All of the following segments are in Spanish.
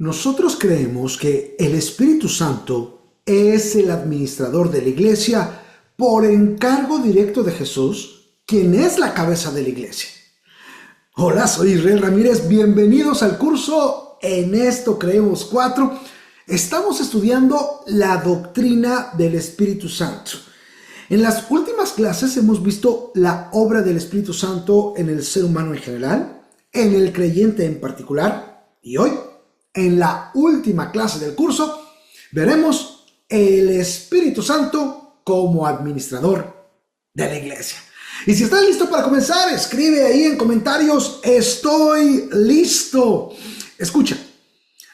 Nosotros creemos que el Espíritu Santo es el administrador de la iglesia por encargo directo de Jesús, quien es la cabeza de la iglesia. Hola, soy Israel Ramírez, bienvenidos al curso En Esto Creemos 4. Estamos estudiando la doctrina del Espíritu Santo. En las últimas clases hemos visto la obra del Espíritu Santo en el ser humano en general, en el creyente en particular, y hoy, en la última clase del curso, veremos el Espíritu Santo como administrador de la iglesia. Y si estás listo para comenzar, escribe ahí en comentarios, estoy listo. Escucha,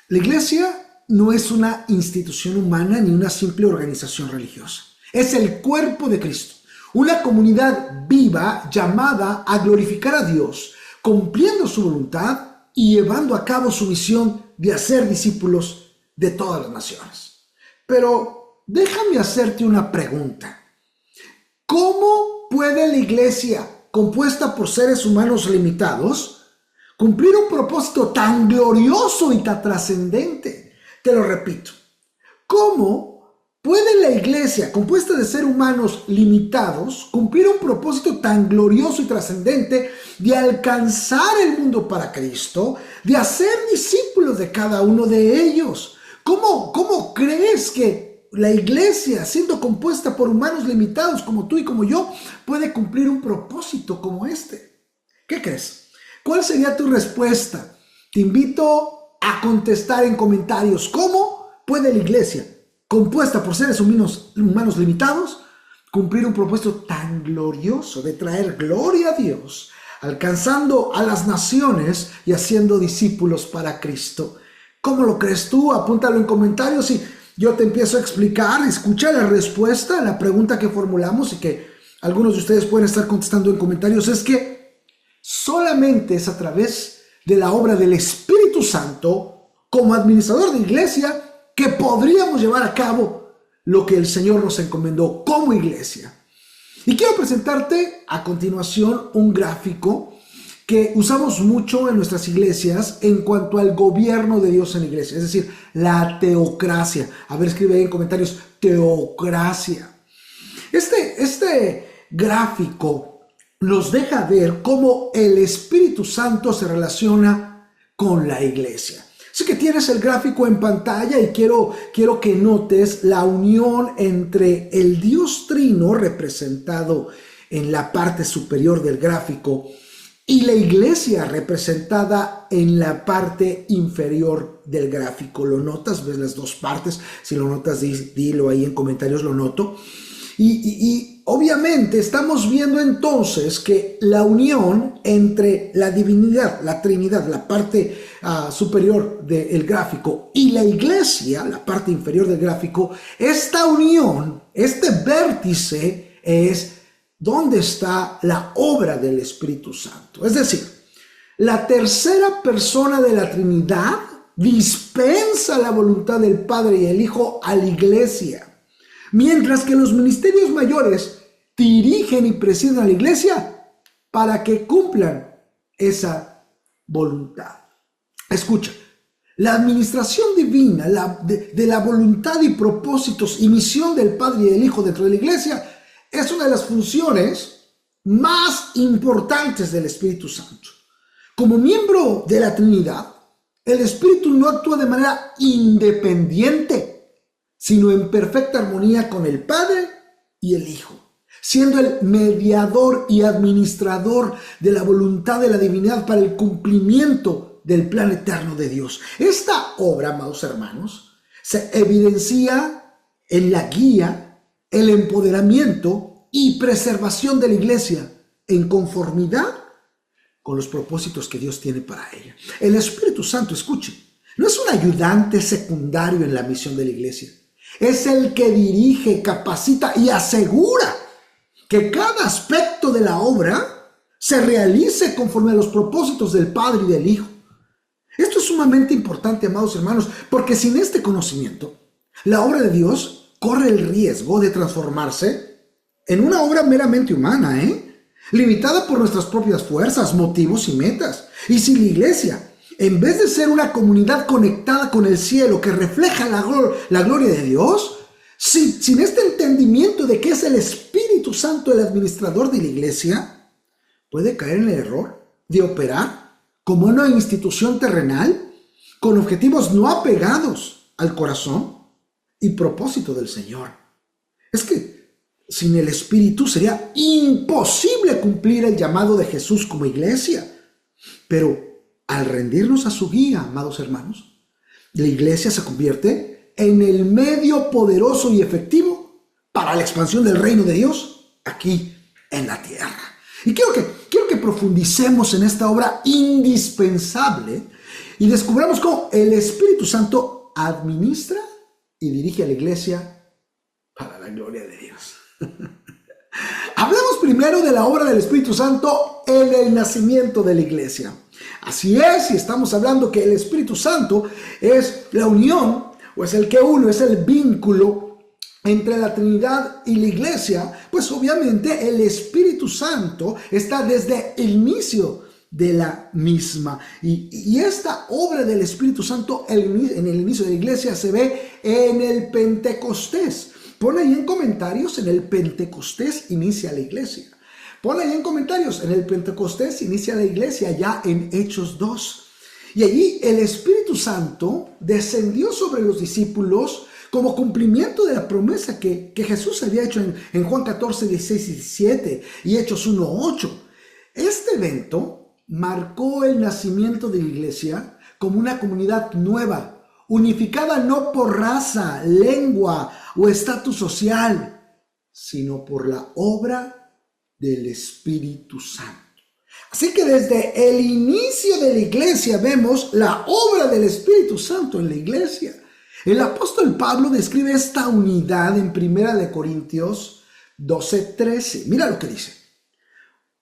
la iglesia no es una institución humana ni una simple organización religiosa. Es el cuerpo de Cristo, una comunidad viva llamada a glorificar a Dios, cumpliendo su voluntad y llevando a cabo su misión de hacer discípulos de todas las naciones. Pero déjame hacerte una pregunta. ¿Cómo puede la iglesia, compuesta por seres humanos limitados, cumplir un propósito tan glorioso y tan trascendente? Te lo repito. ¿Cómo puede la iglesia, compuesta de seres humanos limitados, cumplir un propósito tan glorioso y trascendente de alcanzar el mundo para Cristo, de hacer discípulos de cada uno de ellos? ¿Cómo crees que la iglesia, siendo compuesta por humanos limitados como tú y como yo, puede cumplir un propósito como este? ¿Qué crees? ¿Cuál sería tu respuesta? Te invito a contestar en comentarios. ¿Cómo puede la iglesia, compuesta por seres humanos limitados, cumplir un propósito tan glorioso de traer gloria a Dios, alcanzando a las naciones y haciendo discípulos para Cristo? ¿Cómo lo crees tú? Apúntalo en comentarios y yo te empiezo a explicar. Escucha la respuesta a la pregunta que formulamos y que algunos de ustedes pueden estar contestando en comentarios. Es que solamente es a través de la obra del Espíritu Santo como administrador de iglesia que podríamos llevar a cabo lo que el Señor nos encomendó como iglesia. Y quiero presentarte a continuación un gráfico que usamos mucho en nuestras iglesias en cuanto al gobierno de Dios en la iglesia, es decir, la teocracia. A ver, escribe ahí en comentarios, teocracia. Este gráfico nos deja ver cómo el Espíritu Santo se relaciona con la iglesia. Así que tienes el gráfico en pantalla y quiero que notes la unión entre el Dios Trino representado en la parte superior del gráfico y la iglesia representada en la parte inferior del gráfico. ¿Lo notas? ¿Ves las dos partes? Si lo notas, dilo ahí en comentarios, lo noto. Y obviamente estamos viendo entonces que la unión entre la divinidad, la Trinidad, la parte superior del gráfico, y la iglesia, la parte inferior del gráfico, esta unión, este vértice es donde está la obra del Espíritu Santo. Es decir, la tercera persona de la Trinidad dispensa la voluntad del Padre y el Hijo a la iglesia, mientras que los ministerios mayores dirigen y presiden a la iglesia para que cumplan esa voluntad. Escucha, la administración divina de la voluntad y propósitos y misión del Padre y del Hijo dentro de la iglesia es una de las funciones más importantes del Espíritu Santo. Como miembro de la Trinidad, el Espíritu no actúa de manera independiente, sino en perfecta armonía con el Padre y el Hijo, siendo el mediador y administrador de la voluntad de la divinidad para el cumplimiento del plan eterno de Dios. Esta obra, amados hermanos, se evidencia en la guía, el empoderamiento y preservación de la iglesia en conformidad con los propósitos que Dios tiene para ella. El Espíritu Santo, escuche, no es un ayudante secundario en la misión de la iglesia. Es el que dirige, capacita y asegura que cada aspecto de la obra se realice conforme a los propósitos del Padre y del Hijo. Esto es sumamente importante, amados hermanos, porque sin este conocimiento, la obra de Dios corre el riesgo de transformarse en una obra meramente humana, limitada por nuestras propias fuerzas, motivos y metas. Y si la iglesia En vez de ser una comunidad conectada con el cielo que refleja la gloria de Dios, sin este entendimiento de que es el Espíritu Santo el administrador de la iglesia, puede caer en el error de operar como una institución terrenal con objetivos no apegados al corazón y propósito del Señor. Es que sin el Espíritu sería imposible cumplir el llamado de Jesús como iglesia. Pero al rendirnos a su guía, amados hermanos, la iglesia se convierte en el medio poderoso y efectivo para la expansión del reino de Dios aquí en la tierra. Y quiero que profundicemos en esta obra indispensable y descubramos cómo el Espíritu Santo administra y dirige a la iglesia para la gloria de Dios. Hablemos primero de la obra del Espíritu Santo en el nacimiento de la iglesia. Así es, y estamos hablando que el Espíritu Santo es la unión, o es el que uno, es el vínculo entre la Trinidad y la iglesia, pues obviamente el Espíritu Santo está desde el inicio de la misma. Y esta obra del Espíritu Santo en el inicio de la iglesia se ve en el Pentecostés. Pon ahí en comentarios, en el Pentecostés inicia la iglesia. Pon ahí en comentarios, en el Pentecostés inicia la iglesia ya en Hechos 2. Y allí el Espíritu Santo descendió sobre los discípulos como cumplimiento de la promesa que Jesús había hecho en Juan 14, 16 y 17 y Hechos 1, 8. Este evento marcó el nacimiento de la iglesia como una comunidad nueva, unificada no por raza, lengua o estatus social, sino por la obra del Espíritu Santo. Así que desde el inicio de la iglesia vemos la obra del Espíritu Santo en la iglesia. El apóstol Pablo describe esta unidad en 1 Corintios 12:13. Mira lo que dice.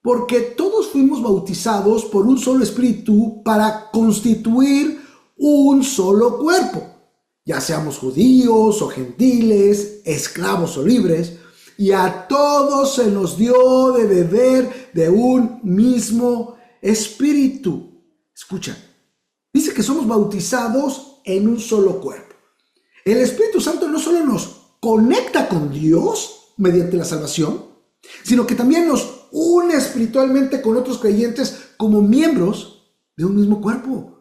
Porque todos fuimos bautizados por un solo espíritu para constituir un solo cuerpo, ya seamos judíos o gentiles, esclavos o libres, y a todos se nos dio de beber de un mismo espíritu. Escucha, dice que somos bautizados en un solo cuerpo. El Espíritu Santo no solo nos conecta con Dios mediante la salvación, sino que también nos une espiritualmente con otros creyentes como miembros de un mismo cuerpo.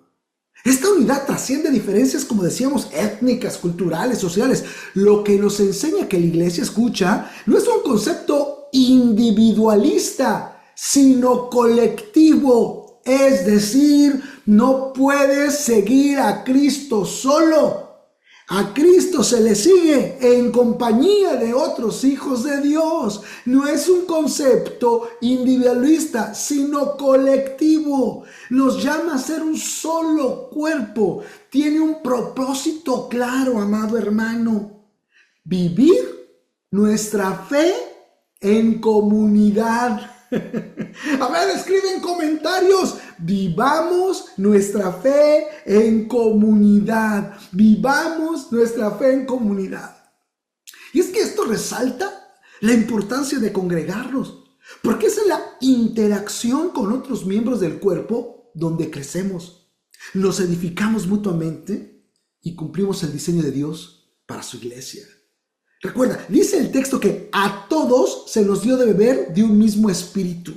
Esta unidad trasciende diferencias, como decíamos, étnicas, culturales, sociales. Lo que nos enseña que la iglesia, escucha, no es un concepto individualista, sino colectivo. Es decir, no puedes seguir a Cristo solo. A Cristo se le sigue en compañía de otros hijos de Dios. No es un concepto individualista, sino colectivo. Nos llama a ser un solo cuerpo. Tiene un propósito claro, amado hermano. Vivir nuestra fe en comunidad. A ver, escribe en comentarios. Vivamos nuestra fe en comunidad. Vivamos nuestra fe en comunidad. Y es que esto resalta la importancia de congregarnos, porque es en la interacción con otros miembros del cuerpo donde crecemos, nos edificamos mutuamente y cumplimos el diseño de Dios para su iglesia. Recuerda, dice el texto que a todos se nos dio de beber de un mismo espíritu.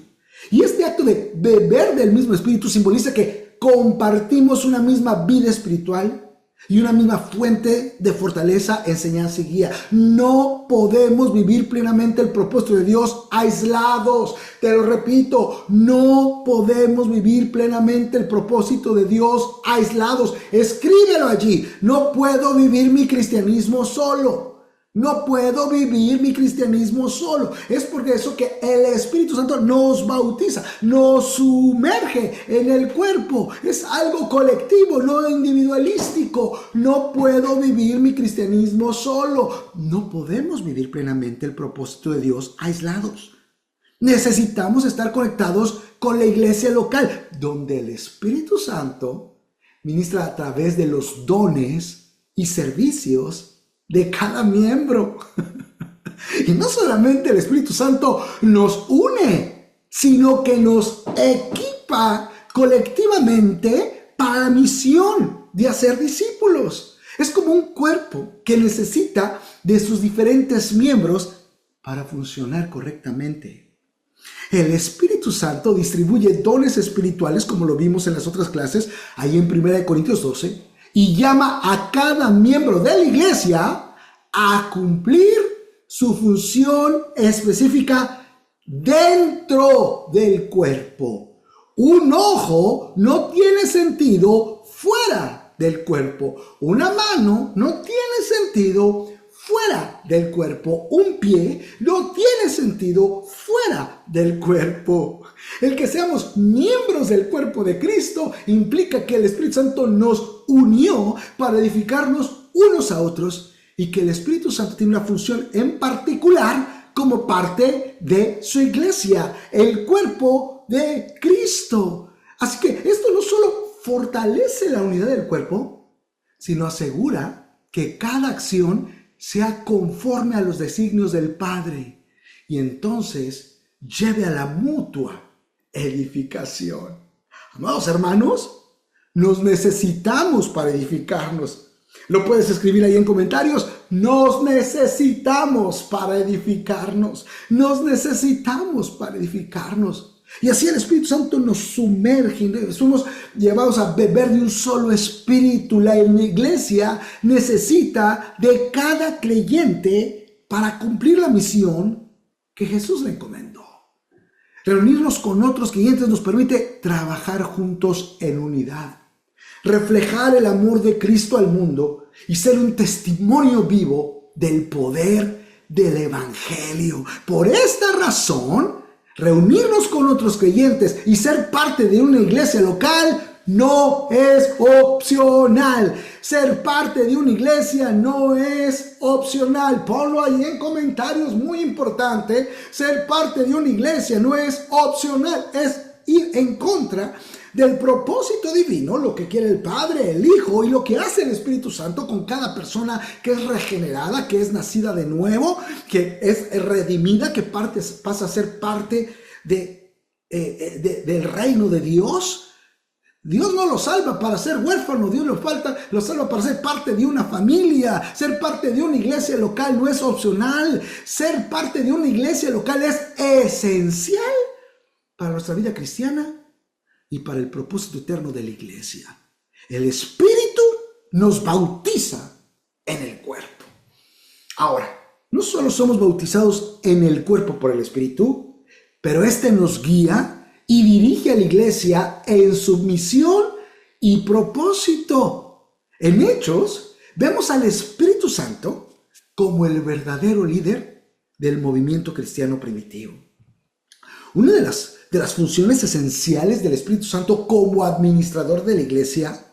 Y este acto de beber del mismo espíritu simboliza que compartimos una misma vida espiritual y una misma fuente de fortaleza, enseñanza y guía. No podemos vivir plenamente el propósito de Dios aislados. Te lo repito, no podemos vivir plenamente el propósito de Dios aislados. Escríbelo allí. No puedo vivir mi cristianismo solo. No puedo vivir mi cristianismo solo. Es por eso que el Espíritu Santo nos bautiza, nos sumerge en el cuerpo. Es algo colectivo, no individualístico. No puedo vivir mi cristianismo solo. No podemos vivir plenamente el propósito de Dios aislados. Necesitamos estar conectados con la iglesia local, donde el Espíritu Santo ministra a través de los dones y servicios de cada miembro. Y no solamente el Espíritu Santo nos une, sino que nos equipa colectivamente para la misión de hacer discípulos. Es como un cuerpo que necesita de sus diferentes miembros para funcionar correctamente. El Espíritu Santo distribuye dones espirituales, como lo vimos en las otras clases, ahí en 1 Corintios 12, y llama a cada miembro de la iglesia a cumplir su función específica dentro del cuerpo. Un ojo no tiene sentido fuera del cuerpo. Una mano no tiene sentido fuera del cuerpo. Un pie no tiene sentido fuera del cuerpo. El que seamos miembros del cuerpo de Cristo implica que el Espíritu Santo nos unió para edificarnos unos a otros y que el Espíritu Santo tiene una función en particular como parte de su iglesia, el cuerpo de Cristo. Así que esto no solo fortalece la unidad del cuerpo, sino asegura que cada acción sea conforme a los designios del Padre y entonces lleve a la mutua edificación. Amados hermanos, nos necesitamos para edificarnos. Lo puedes escribir ahí en comentarios. Nos necesitamos para edificarnos. Nos necesitamos para edificarnos. Y así el Espíritu Santo nos sumerge. Somos llevados a beber de un solo espíritu. La iglesia necesita de cada creyente para cumplir la misión que Jesús le encomendó. Reunirnos con otros creyentes nos permite trabajar juntos en unidad, reflejar el amor de Cristo al mundo y ser un testimonio vivo del poder del Evangelio. Por esta razón, reunirnos con otros creyentes y ser parte de una iglesia local no es opcional. Ser parte de una iglesia no es opcional. Ponlo ahí en comentarios, muy importante. Ser parte de una iglesia no es opcional, es ir en contra del propósito divino, lo que quiere el Padre, el Hijo y lo que hace el Espíritu Santo con cada persona que es regenerada, que es nacida de nuevo, que es redimida, que pasa a ser parte del reino de Dios. Dios no lo salva para ser huérfano, Dios lo salva para ser parte de una familia. Ser parte de una iglesia local no es opcional. Ser parte de una iglesia local es esencial para nuestra vida cristiana y para el propósito eterno de la iglesia. El Espíritu nos bautiza en el cuerpo. Ahora, no solo somos bautizados en el cuerpo por el Espíritu, pero este nos guía y dirige a la iglesia en su misión y propósito. En Hechos, vemos al Espíritu Santo como el verdadero líder del movimiento cristiano primitivo. Una de las funciones esenciales del Espíritu Santo como administrador de la iglesia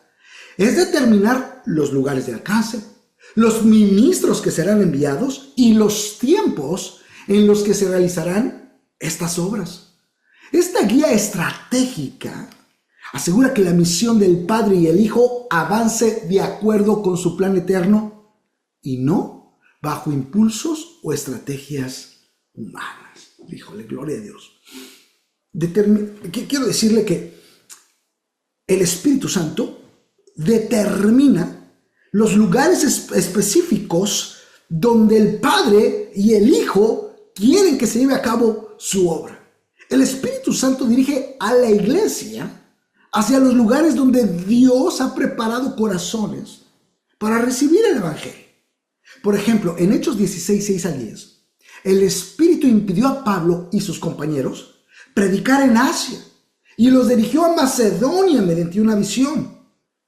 es determinar los lugares de alcance, los ministros que serán enviados y los tiempos en los que se realizarán estas obras. Esta guía estratégica asegura que la misión del Padre y el Hijo avance de acuerdo con su plan eterno y no bajo impulsos o estrategias humanas. Híjole, gloria a Dios. Quiero decirle que el Espíritu Santo determina los lugares específicos donde el Padre y el Hijo quieren que se lleve a cabo su obra. El Espíritu Santo dirige a la iglesia hacia los lugares donde Dios ha preparado corazones para recibir el Evangelio. Por ejemplo, en Hechos 16, 6 al 10, el Espíritu impidió a Pablo y sus compañeros predicar en Asia y los dirigió a Macedonia mediante una visión.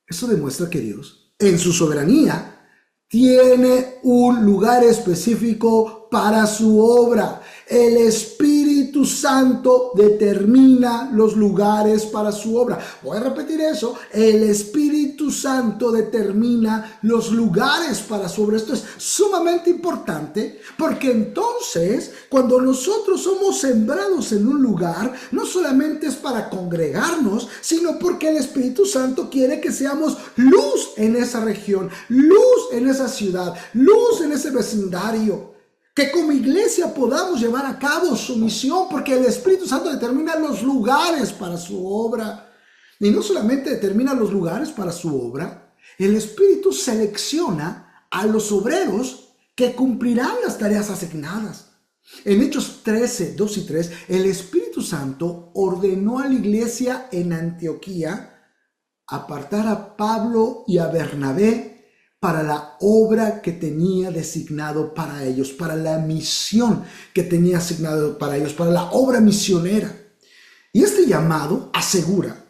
Eso demuestra que Dios, en su soberanía, tiene un lugar específico para su obra. El Espíritu Santo determina los lugares para su obra. Voy a repetir eso. El Espíritu Santo determina los lugares para su obra. Esto es sumamente importante porque entonces cuando nosotros somos sembrados en un lugar, no solamente es para congregarnos, sino porque el Espíritu Santo quiere que seamos luz en esa región, luz en esa ciudad, luz en ese vecindario. Que como iglesia podamos llevar a cabo su misión porque el Espíritu Santo determina los lugares para su obra. Y no solamente determina los lugares para su obra, el Espíritu selecciona a los obreros que cumplirán las tareas asignadas. En Hechos 13, 2 y 3, el Espíritu Santo ordenó a la iglesia en Antioquía apartar a Pablo y a Bernabé para la obra que tenía designado para ellos, para la misión que tenía asignado para ellos, para la obra misionera. Y este llamado asegura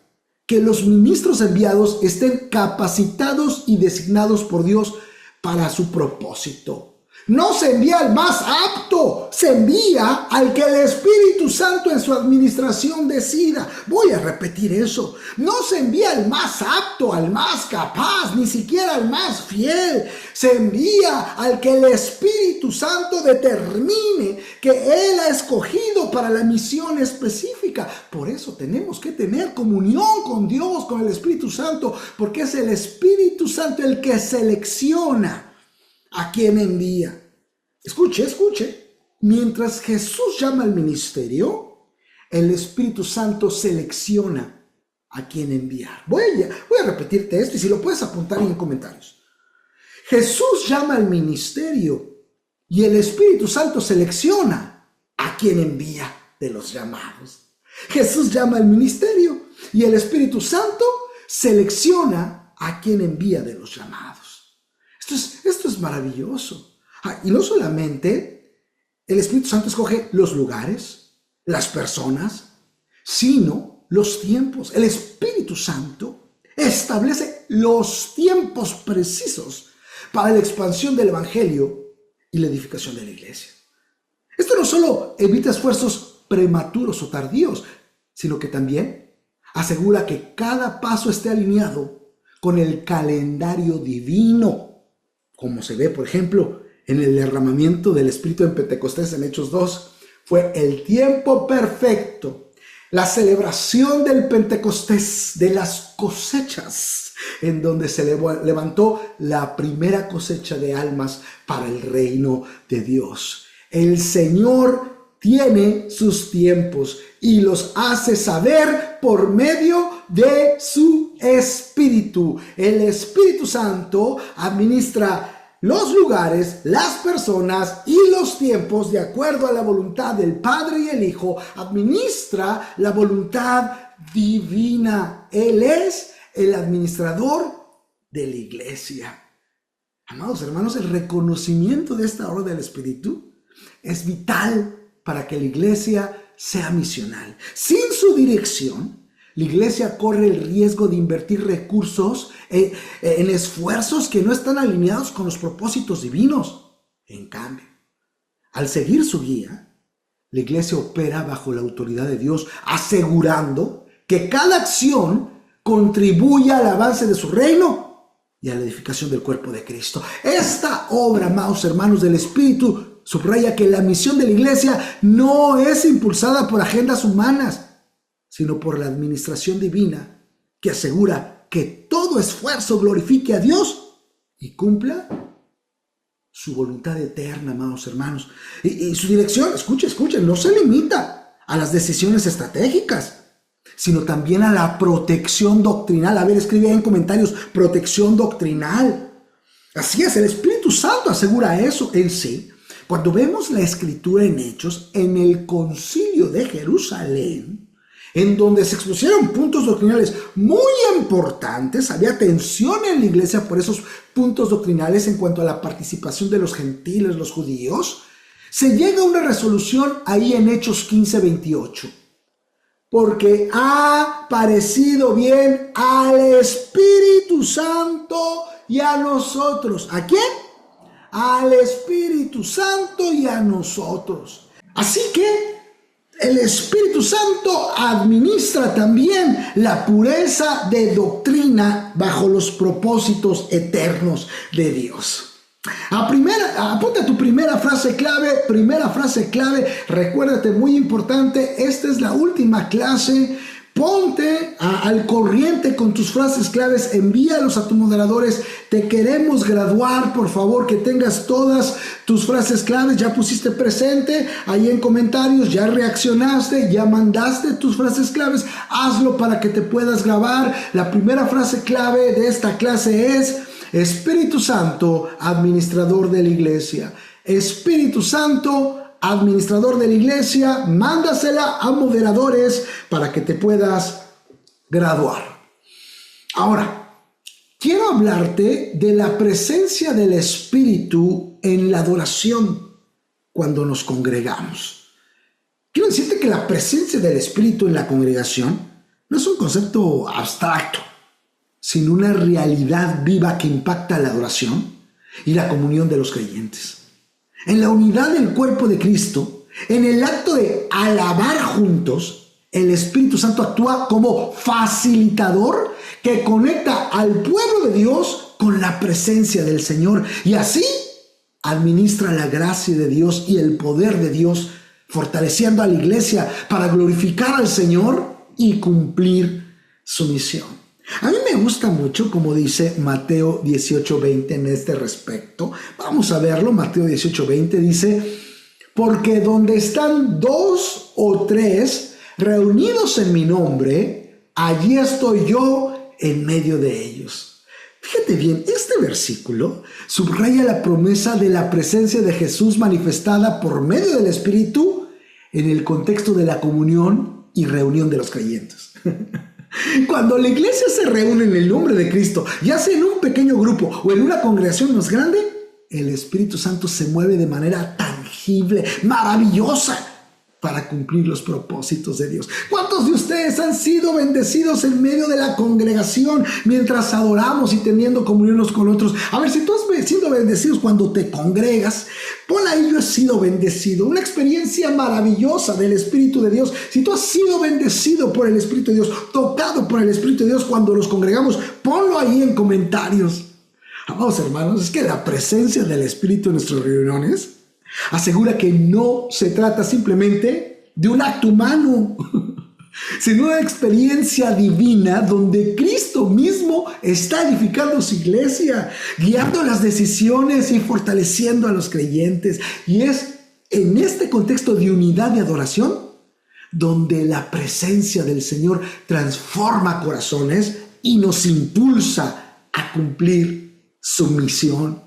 que los ministros enviados estén capacitados y designados por Dios para su propósito. No se envía al más apto, se envía al que el Espíritu Santo en su administración decida. Voy a repetir eso. No se envía al más apto, al más capaz, ni siquiera al más fiel. Se envía al que el Espíritu Santo determine que Él ha escogido para la misión específica. Por eso tenemos que tener comunión con Dios, con el Espíritu Santo, porque es el Espíritu Santo el que selecciona a quien envía. Escuche. Mientras Jesús llama al ministerio, el Espíritu Santo selecciona a quien enviar. Voy a repetirte esto y si lo puedes apuntar en comentarios. Jesús llama al ministerio y el Espíritu Santo selecciona a quien envía de los llamados. Jesús llama al ministerio y el Espíritu Santo selecciona a quien envía de los llamados. Esto es maravilloso. Y no solamente el Espíritu Santo escoge los lugares, las personas, sino los tiempos. El Espíritu Santo establece los tiempos precisos para la expansión del Evangelio y la edificación de la iglesia. Esto no solo evita esfuerzos prematuros o tardíos, sino que también asegura que cada paso esté alineado con el calendario divino, como se ve, por ejemplo, en el derramamiento del Espíritu en Pentecostés en Hechos 2. Fue el tiempo perfecto, la celebración del Pentecostés, de las cosechas, en donde se levantó la primera cosecha de almas para el reino de Dios. El Señor tiene sus tiempos y los hace saber por medio de su Espíritu. El Espíritu Santo administra los lugares, las personas y los tiempos de acuerdo a la voluntad del Padre y el Hijo. Administra la voluntad divina. Él es el administrador de la iglesia. Amados hermanos, el reconocimiento de esta obra del Espíritu es vital para que la iglesia sea misional. Sin su dirección, la iglesia corre el riesgo de invertir recursos en esfuerzos que no están alineados con los propósitos divinos. En cambio, al seguir su guía, la iglesia opera bajo la autoridad de Dios, asegurando que cada acción contribuya al avance de su reino y a la edificación del cuerpo de Cristo. Esta obra, amados hermanos, del Espíritu subraya que la misión de la iglesia no es impulsada por agendas humanas, sino por la administración divina que asegura que todo esfuerzo glorifique a Dios y cumpla su voluntad eterna, amados hermanos. Y su dirección, escuchen, no se limita a las decisiones estratégicas, sino también a la protección doctrinal. A ver, escribe ahí en comentarios, protección doctrinal. Así es, el Espíritu Santo asegura eso en sí. Cuando vemos la Escritura en Hechos, en el Concilio de Jerusalén, en donde se expusieron puntos doctrinales muy importantes, había tensión en la iglesia por esos puntos doctrinales en cuanto a la participación de los gentiles, los judíos, se llega a una resolución ahí en Hechos 15, 28. Porque ha parecido bien al Espíritu Santo y a nosotros. ¿A quién? Al Espíritu Santo y a nosotros. Así que el Espíritu Santo administra también la pureza de doctrina bajo los propósitos eternos de Dios. Apunta tu primera frase clave, recuérdate, muy importante, esta es la última clase Ponte al corriente con tus frases claves, envíalos a tus moderadores. Te queremos graduar, por favor, que tengas todas tus frases claves. Ya pusiste presente ahí en comentarios, ya reaccionaste, ya mandaste tus frases claves. Hazlo para que te puedas grabar. La primera frase clave de esta clase es: Espíritu Santo, administrador de la iglesia. Espíritu Santo, administrador de la iglesia, mándasela a moderadores para que te puedas graduar. Ahora, quiero hablarte de la presencia del Espíritu en la adoración cuando nos congregamos. Quiero decirte que la presencia del Espíritu en la congregación no es un concepto abstracto, sino una realidad viva que impacta la adoración y la comunión de los creyentes. En la unidad del cuerpo de Cristo, en el acto de alabar juntos, el Espíritu Santo actúa como facilitador que conecta al pueblo de Dios con la presencia del Señor, y así administra la gracia de Dios y el poder de Dios, fortaleciendo a la iglesia para glorificar al Señor y cumplir su misión. A mí me gusta mucho como dice Mateo 18:20 en este respecto. Vamos a verlo. Mateo 18:20 dice: porque donde están 2 o 3 reunidos en mi nombre, allí estoy yo en medio de ellos. Fíjate bien, este versículo subraya la promesa de la presencia de Jesús manifestada por medio del Espíritu en el contexto de la comunión y reunión de los creyentes. Cuando la iglesia se reúne en el nombre de Cristo, ya sea en un pequeño grupo o en una congregación más grande, el Espíritu Santo se mueve de manera tangible, maravillosa, para cumplir los propósitos de Dios. ¿Cuántos de ustedes han sido bendecidos en medio de la congregación mientras adoramos y teniendo comunión unos con otros? A ver, si tú has sido bendecido cuando te congregas, pon ahí: yo he sido bendecido. Una experiencia maravillosa del Espíritu de Dios. Si tú has sido bendecido por el Espíritu de Dios, tocado por el Espíritu de Dios cuando nos congregamos, ponlo ahí en comentarios. Amados hermanos, es que la presencia del Espíritu en nuestras reuniones asegura que no se trata simplemente de un acto humano, sino una experiencia divina donde Cristo mismo está edificando su iglesia, guiando las decisiones y fortaleciendo a los creyentes. Y es en este contexto de unidad y adoración donde la presencia del Señor transforma corazones y nos impulsa a cumplir su misión.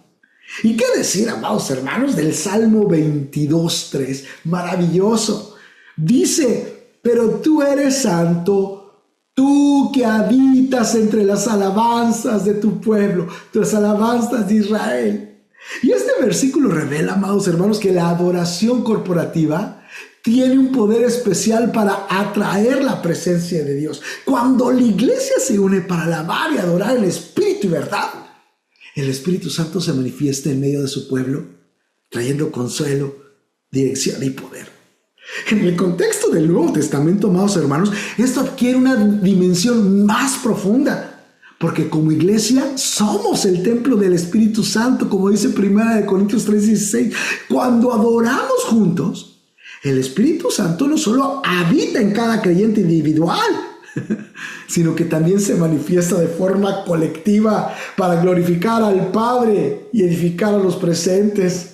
¿Y qué decir, amados hermanos, del Salmo 22:3? Maravilloso. Dice: pero tú eres santo, tú que habitas entre las alabanzas de tu pueblo, las alabanzas de Israel. Y este versículo revela, amados hermanos, que la adoración corporativa tiene un poder especial para atraer la presencia de Dios. Cuando la iglesia se une para alabar y adorar en espíritu y verdad, el Espíritu Santo se manifiesta en medio de su pueblo, trayendo consuelo, dirección y poder. En el contexto del Nuevo Testamento, amados hermanos, esto adquiere una dimensión más profunda, porque como iglesia somos el templo del Espíritu Santo, como dice 1 Corintios 3:16. Cuando adoramos juntos, el Espíritu Santo no solo habita en cada creyente individual, sino que también se manifiesta de forma colectiva para glorificar al Padre y edificar a los presentes.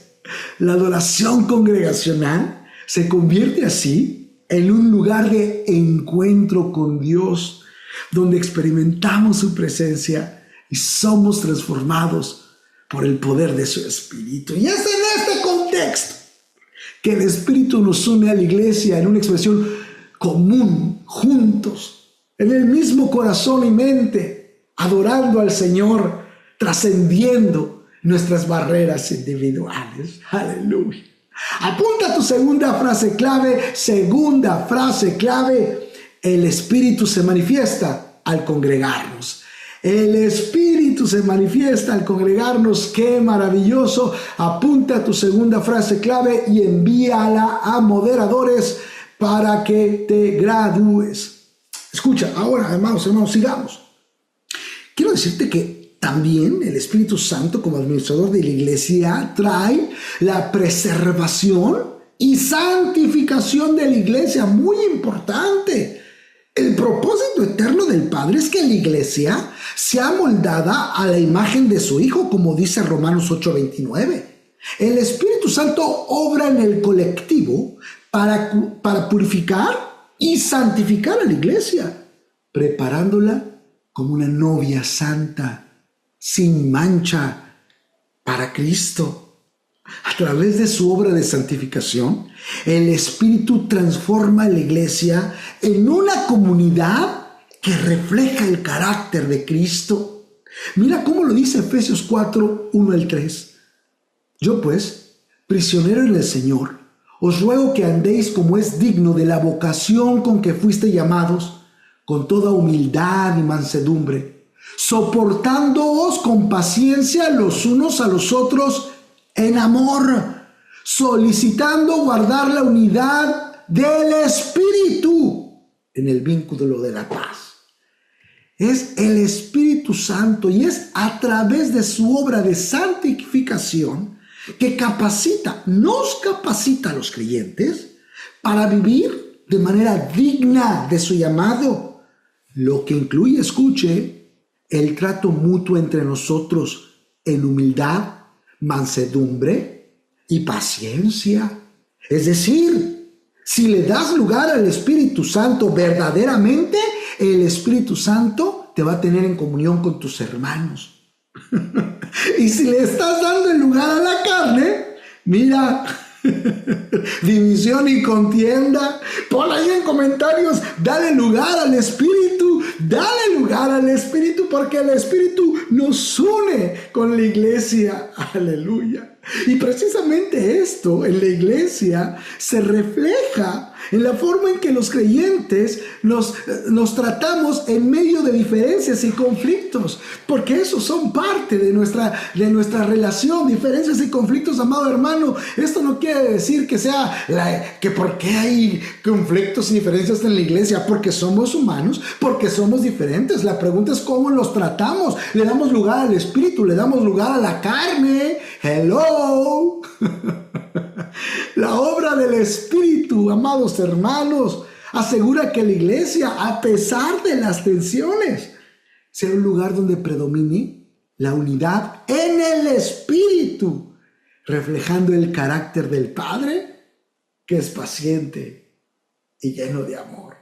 La adoración congregacional se convierte así en un lugar de encuentro con Dios, donde experimentamos su presencia y somos transformados por el poder de su Espíritu. Y es en este contexto que el Espíritu nos une a la iglesia en una expresión común, juntos, en el mismo corazón y mente, adorando al Señor, trascendiendo nuestras barreras individuales. Aleluya. Apunta tu segunda frase clave. Segunda frase clave: el Espíritu se manifiesta al congregarnos. El Espíritu se manifiesta al congregarnos. ¡Qué maravilloso! Apunta tu segunda frase clave y envíala a moderadores para que te gradúes. Escucha, ahora, hermanos, sigamos. Quiero decirte que también el Espíritu Santo, como administrador de la iglesia, trae la preservación y santificación de la iglesia. Muy importante. El propósito eterno del Padre es que la iglesia sea moldada a la imagen de su Hijo, como dice Romanos 8:29. El Espíritu Santo obra en el colectivo para purificar y santificar a la iglesia, preparándola como una novia santa, sin mancha, para Cristo. A través de su obra de santificación, el Espíritu transforma a la iglesia en una comunidad que refleja el carácter de Cristo. Mira cómo lo dice Efesios 4, 1 al 3. Yo pues, prisionero en el Señor, os ruego que andéis como es digno de la vocación con que fuiste llamados, con toda humildad y mansedumbre, soportándoos con paciencia los unos a los otros en amor, solicitando guardar la unidad del Espíritu en el vínculo de la paz. Es el Espíritu Santo y es a través de su obra de santificación que nos capacita a los creyentes para vivir de manera digna de su llamado, lo que incluye, escuche, el trato mutuo entre nosotros en humildad, mansedumbre y paciencia. Es decir, si le das lugar al Espíritu Santo verdaderamente, el Espíritu Santo te va a tener en comunión con tus hermanos. Y si le estás dando el lugar a la carne, mira, división y contienda. Pon ahí en comentarios, dale lugar al Espíritu, porque el Espíritu nos une con la iglesia. Aleluya. Y precisamente esto en la iglesia se refleja en la forma en que los creyentes nos tratamos en medio de diferencias y conflictos, porque esos son parte de nuestra relación, diferencias y conflictos, amado hermano. Esto no quiere decir que por qué hay conflictos y diferencias en la iglesia, porque somos humanos, porque somos diferentes. La pregunta es cómo los tratamos. Le damos lugar al Espíritu, le damos lugar a la carne. Hello. La obra del Espíritu, amados hermanos, asegura que la iglesia, a pesar de las tensiones, sea un lugar donde predomine la unidad en el Espíritu, reflejando el carácter del Padre, que es paciente y lleno de amor.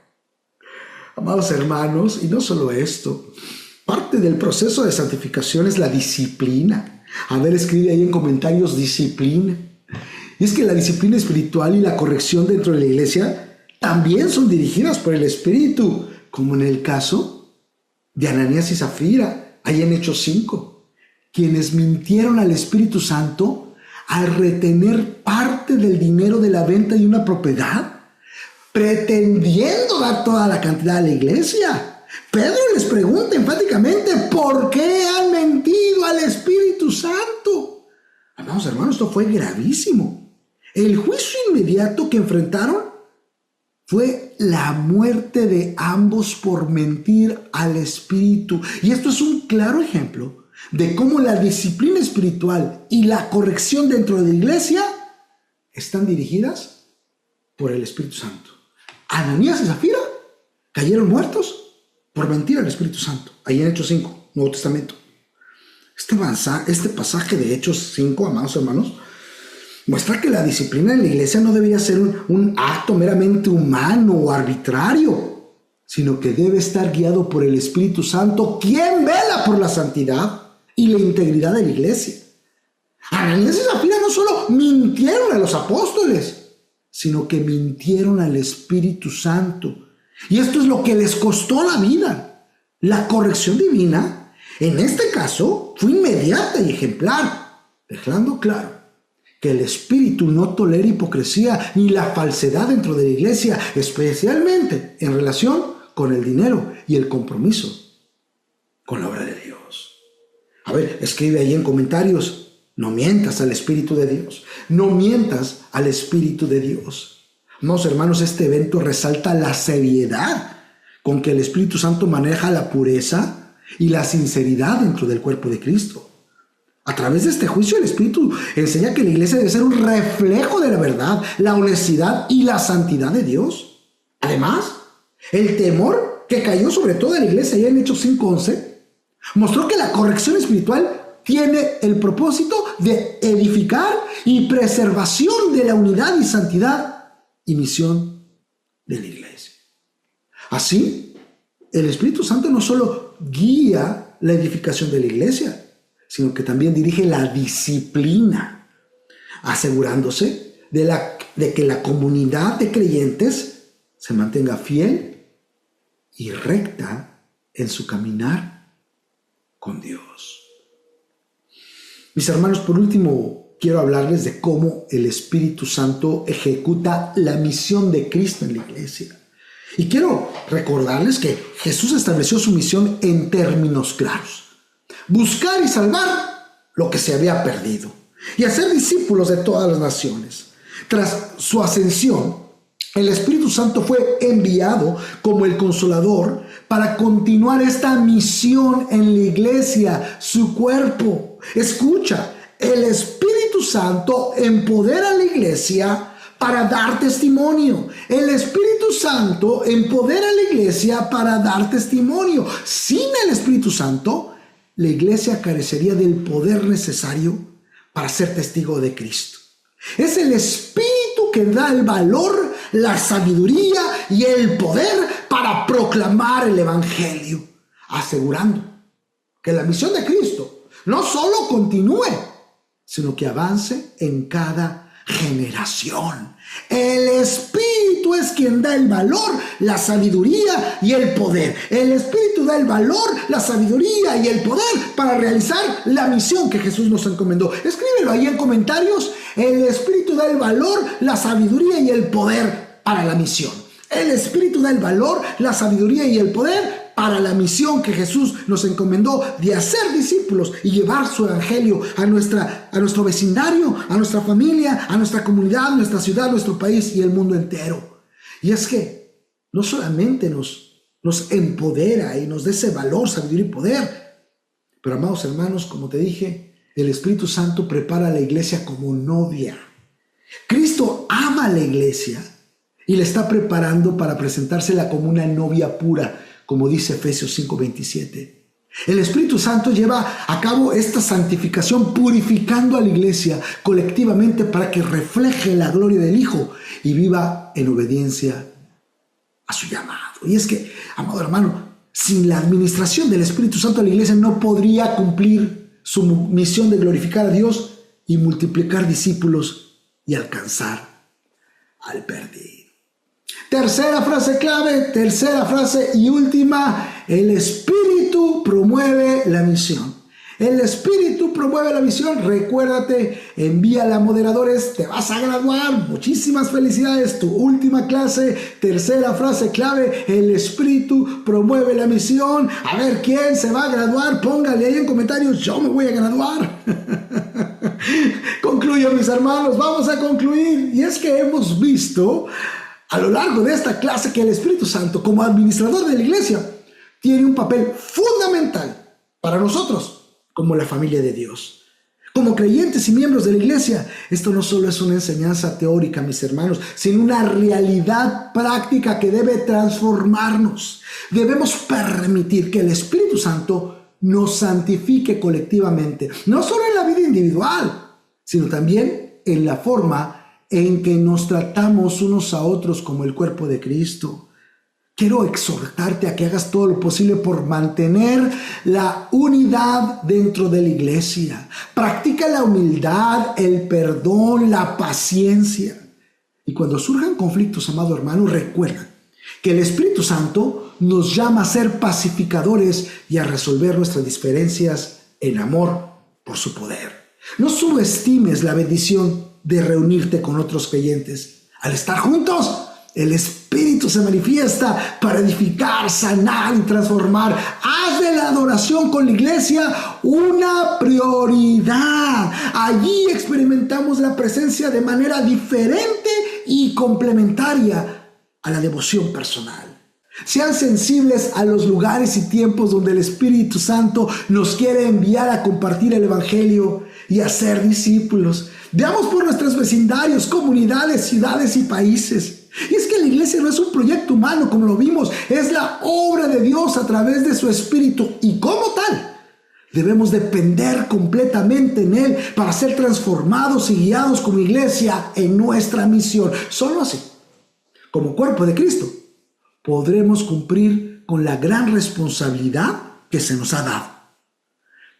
Amados hermanos, y no solo esto, parte del proceso de santificación es la disciplina. A ver, escribe ahí en comentarios disciplina. Y es que la disciplina espiritual y la corrección dentro de la iglesia también son dirigidas por el Espíritu, como en el caso de Ananías y Zafira, ahí en Hechos 5, quienes mintieron al Espíritu Santo al retener parte del dinero de la venta de una propiedad, pretendiendo dar toda la cantidad a la iglesia. Pedro les pregunta enfáticamente, ¿por qué han mentido al Espíritu Santo? Amados hermanos, esto fue gravísimo. El juicio inmediato que enfrentaron fue la muerte de ambos por mentir al Espíritu. Y esto es un claro ejemplo de cómo la disciplina espiritual y la corrección dentro de la iglesia están dirigidas por el Espíritu Santo. Ananías y Zafira cayeron muertos por mentir al Espíritu Santo, ahí en Hechos 5, Nuevo Testamento. Este pasaje de Hechos 5, amados hermanos, muestra que la disciplina en la iglesia no debería ser un acto meramente humano o arbitrario, sino que debe estar guiado por el Espíritu Santo, quien vela por la santidad y la integridad de la iglesia. Ananías y Zafira no solo mintieron a los apóstoles, sino que mintieron al Espíritu Santo. Y esto es lo que les costó la vida. La corrección divina, en este caso, fue inmediata y ejemplar, dejando claro que el Espíritu no tolera hipocresía ni la falsedad dentro de la iglesia, especialmente en relación con el dinero y el compromiso con la obra de Dios. A ver, escribe ahí en comentarios, no mientas al Espíritu de Dios, no mientas al Espíritu de Dios. Amados hermanos, este evento resalta la seriedad con que el Espíritu Santo maneja la pureza y la sinceridad dentro del cuerpo de Cristo. A través de este juicio, el Espíritu enseña que la iglesia debe ser un reflejo de la verdad, la honestidad y la santidad de Dios. Además, El temor que cayó sobre toda la iglesia ya en Hechos 5:11 mostró que la corrección espiritual tiene el propósito de edificar y preservación de la unidad y santidad y misión de la iglesia. Así, el Espíritu Santo no solo guía la edificación de la iglesia, sino que también dirige la disciplina, asegurándose de que la comunidad de creyentes se mantenga fiel y recta en su caminar con Dios. Mis hermanos, por último, quiero hablarles de cómo el Espíritu Santo ejecuta la misión de Cristo en la iglesia. Y quiero recordarles que Jesús estableció su misión en términos claros: buscar y salvar lo que se había perdido y hacer discípulos de todas las naciones. Tras su ascensión, el Espíritu Santo fue enviado como el Consolador para continuar esta misión en la iglesia, su cuerpo. Escucha, el Espíritu Santo empodera a la iglesia para dar testimonio. El Espíritu Santo empodera a la iglesia para dar testimonio. Sin el Espíritu Santo, la iglesia carecería del poder necesario para ser testigo de Cristo. Es el Espíritu que da el valor, la sabiduría y el poder para proclamar el Evangelio, asegurando que la misión de Cristo no solo continúe, sino que avance en cada generación. El Espíritu es quien da el valor, la sabiduría y el poder. El Espíritu da el valor, la sabiduría y el poder para realizar la misión que Jesús nos encomendó. Escríbelo ahí en comentarios. El Espíritu da el valor, la sabiduría y el poder para la misión. El Espíritu da el valor, la sabiduría y el poder para la misión que Jesús nos encomendó de hacer discípulos y llevar su evangelio a nuestro vecindario, a nuestra familia, a nuestra comunidad, a nuestra ciudad, a nuestro país y el mundo entero. Y es que no solamente nos empodera y nos da ese valor, sabiduría y poder, pero amados hermanos, como te dije, el Espíritu Santo prepara a la iglesia como novia. Cristo ama a la iglesia y la está preparando para presentársela como una novia pura, como dice Efesios 5:27. El Espíritu Santo lleva a cabo esta santificación purificando a la iglesia colectivamente para que refleje la gloria del Hijo y viva en obediencia a su llamado. Y es que, amado hermano, sin la administración del Espíritu Santo, la iglesia no podría cumplir su misión de glorificar a Dios y multiplicar discípulos y alcanzar al perdido. Tercera frase clave, tercera frase y última: el Espíritu promueve la misión. El Espíritu promueve la misión. Recuérdate, envíala a moderadores, te vas a graduar. Muchísimas felicidades, tu última clase. Tercera frase clave: el Espíritu promueve la misión. A ver, ¿quién se va a graduar? Póngale ahí en comentarios: yo me voy a graduar. Concluyo, mis hermanos, vamos a concluir. Y es que hemos visto a lo largo de esta clase que el Espíritu Santo, como administrador de la iglesia, tiene un papel fundamental para nosotros como la familia de Dios. Como creyentes y miembros de la iglesia, esto no solo es una enseñanza teórica, mis hermanos, sino una realidad práctica que debe transformarnos. Debemos permitir que el Espíritu Santo nos santifique colectivamente, no solo en la vida individual, sino también en la forma en que nos tratamos unos a otros como el cuerpo de Cristo. Quiero exhortarte a que hagas todo lo posible por mantener la unidad dentro de la iglesia. Practica la humildad, el perdón, la paciencia. Y cuando surjan conflictos, amado hermano, recuerda que el Espíritu Santo nos llama a ser pacificadores y a resolver nuestras diferencias en amor por su poder. No subestimes la bendición de reunirte con otros creyentes. Al estar juntos, el Espíritu se manifiesta para edificar, sanar y transformar. Haz de la adoración con la iglesia una prioridad. Allí experimentamos la presencia de manera diferente y complementaria a la devoción personal. Sean sensibles a los lugares y tiempos donde el Espíritu Santo nos quiere enviar a compartir el Evangelio y a ser discípulos. Veamos por nuestros vecindarios, comunidades, ciudades y países. Y es que la iglesia no es un proyecto humano, como lo vimos, es la obra de Dios a través de su Espíritu. Y como tal, debemos depender completamente en Él para ser transformados y guiados como iglesia en nuestra misión. Solo así, como cuerpo de Cristo, podremos cumplir con la gran responsabilidad que se nos ha dado: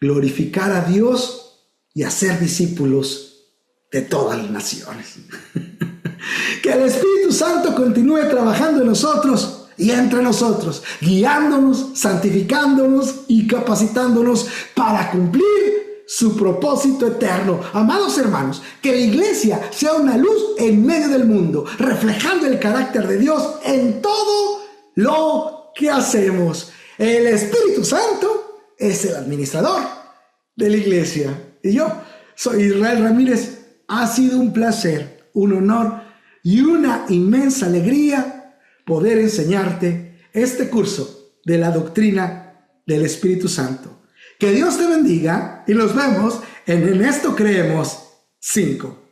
glorificar a Dios y hacer discípulos de todas las naciones. Que el Espíritu Santo continúe trabajando en nosotros y entre nosotros, guiándonos, santificándonos y capacitándonos para cumplir su propósito eterno. Amados hermanos, que la iglesia sea una luz en medio del mundo, reflejando el carácter de Dios en todo lo que hacemos. El Espíritu Santo es el administrador de la iglesia. Y yo soy Israel Ramírez. Ha sido un placer, un honor y una inmensa alegría poder enseñarte este curso de la doctrina del Espíritu Santo. Que Dios te bendiga y nos vemos en esto creemos 5.